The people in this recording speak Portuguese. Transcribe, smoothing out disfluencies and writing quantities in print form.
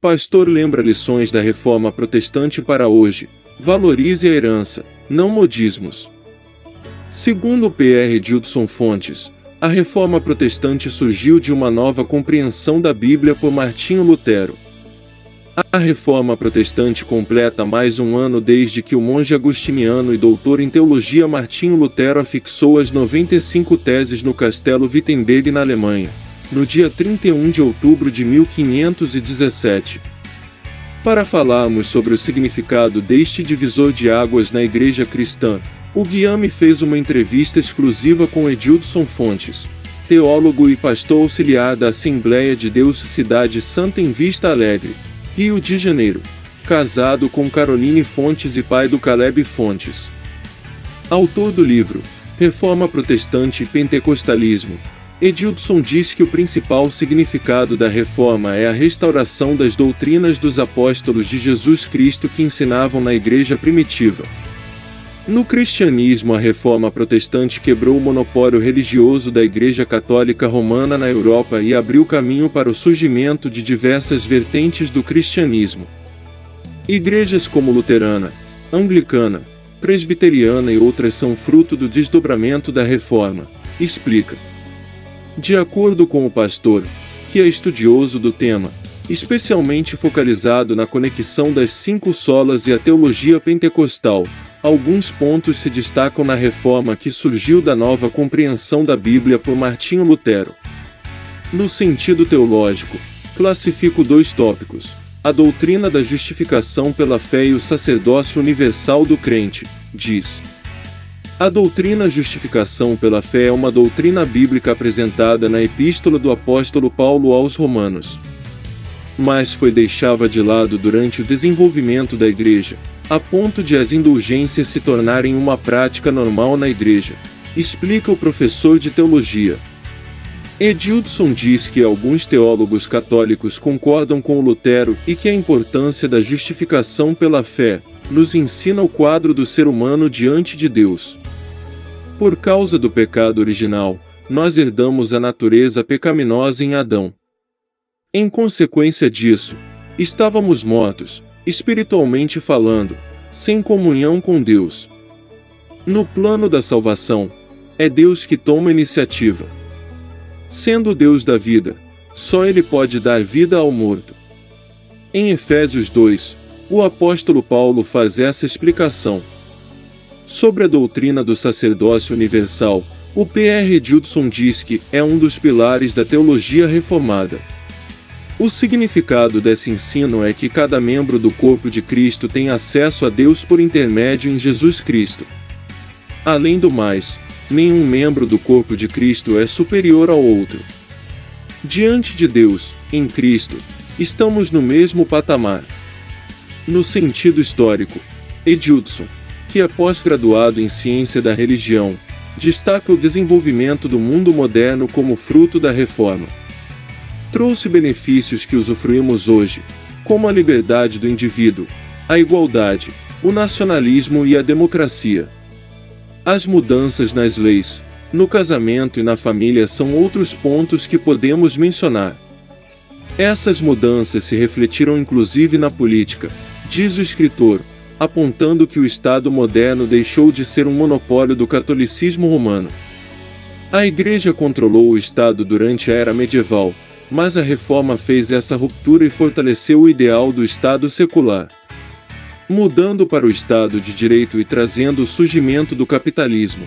Pastor lembra lições da Reforma Protestante para hoje. Valorize a herança, não modismos. Segundo P.R. Judson Fontes, a Reforma Protestante surgiu de uma nova compreensão da Bíblia por Martinho Lutero. A Reforma Protestante completa mais um ano desde que o monge agostiniano e doutor em teologia Martinho Lutero afixou as 95 teses no Castelo Wittenberg na Alemanha, no dia 31 de outubro de 1517. Para falarmos sobre o significado deste divisor de águas na Igreja Cristã, o Guilherme fez uma entrevista exclusiva com Edildson Fontes, teólogo e pastor auxiliar da Assembleia de Deus Cidade Santa em Vista Alegre, Rio de Janeiro, casado com Caroline Fontes e pai do Caleb Fontes. Autor do livro Reforma Protestante e Pentecostalismo, Edildson diz que o principal significado da reforma é a restauração das doutrinas dos apóstolos de Jesus Cristo que ensinavam na igreja primitiva. No cristianismo, a reforma protestante quebrou o monopólio religioso da Igreja Católica Romana na Europa e abriu caminho para o surgimento de diversas vertentes do cristianismo. Igrejas como luterana, anglicana, presbiteriana e outras são fruto do desdobramento da reforma, explica. De acordo com o pastor, que é estudioso do tema, especialmente focalizado na conexão das 5 solas e a teologia pentecostal, alguns pontos se destacam na reforma que surgiu da nova compreensão da Bíblia por Martinho Lutero. No sentido teológico, classifico 2 tópicos: a doutrina da justificação pela fé e o sacerdócio universal do crente, diz. A doutrina justificação pela fé é uma doutrina bíblica apresentada na epístola do apóstolo Paulo aos Romanos, mas foi deixada de lado durante o desenvolvimento da igreja, a ponto de as indulgências se tornarem uma prática normal na igreja, explica o professor de teologia. Edildson diz que alguns teólogos católicos concordam com Lutero e que a importância da justificação pela fé nos ensina o quadro do ser humano diante de Deus. Por causa do pecado original, nós herdamos a natureza pecaminosa em Adão. Em consequência disso, estávamos mortos, espiritualmente falando, sem comunhão com Deus. No plano da salvação, é Deus que toma a iniciativa. Sendo o Deus da vida, só Ele pode dar vida ao morto. Em Efésios 2, o apóstolo Paulo faz essa explicação. Sobre a doutrina do sacerdócio universal, o P.R. Judson diz que é um dos pilares da teologia reformada. O significado desse ensino é que cada membro do corpo de Cristo tem acesso a Deus por intermédio em Jesus Cristo. Além do mais, nenhum membro do corpo de Cristo é superior ao outro. Diante de Deus, em Cristo, estamos no mesmo patamar. No sentido histórico, Edildson, que é pós-graduado em ciência da religião, destaca o desenvolvimento do mundo moderno como fruto da reforma. Trouxe benefícios que usufruímos hoje, como a liberdade do indivíduo, a igualdade, o nacionalismo e a democracia. As mudanças nas leis, no casamento e na família são outros pontos que podemos mencionar. Essas mudanças se refletiram inclusive na política, diz o escritor, apontando que o Estado moderno deixou de ser um monopólio do catolicismo romano. A Igreja controlou o Estado durante a era medieval, mas a reforma fez essa ruptura e fortaleceu o ideal do Estado secular, mudando para o Estado de Direito e trazendo o surgimento do capitalismo.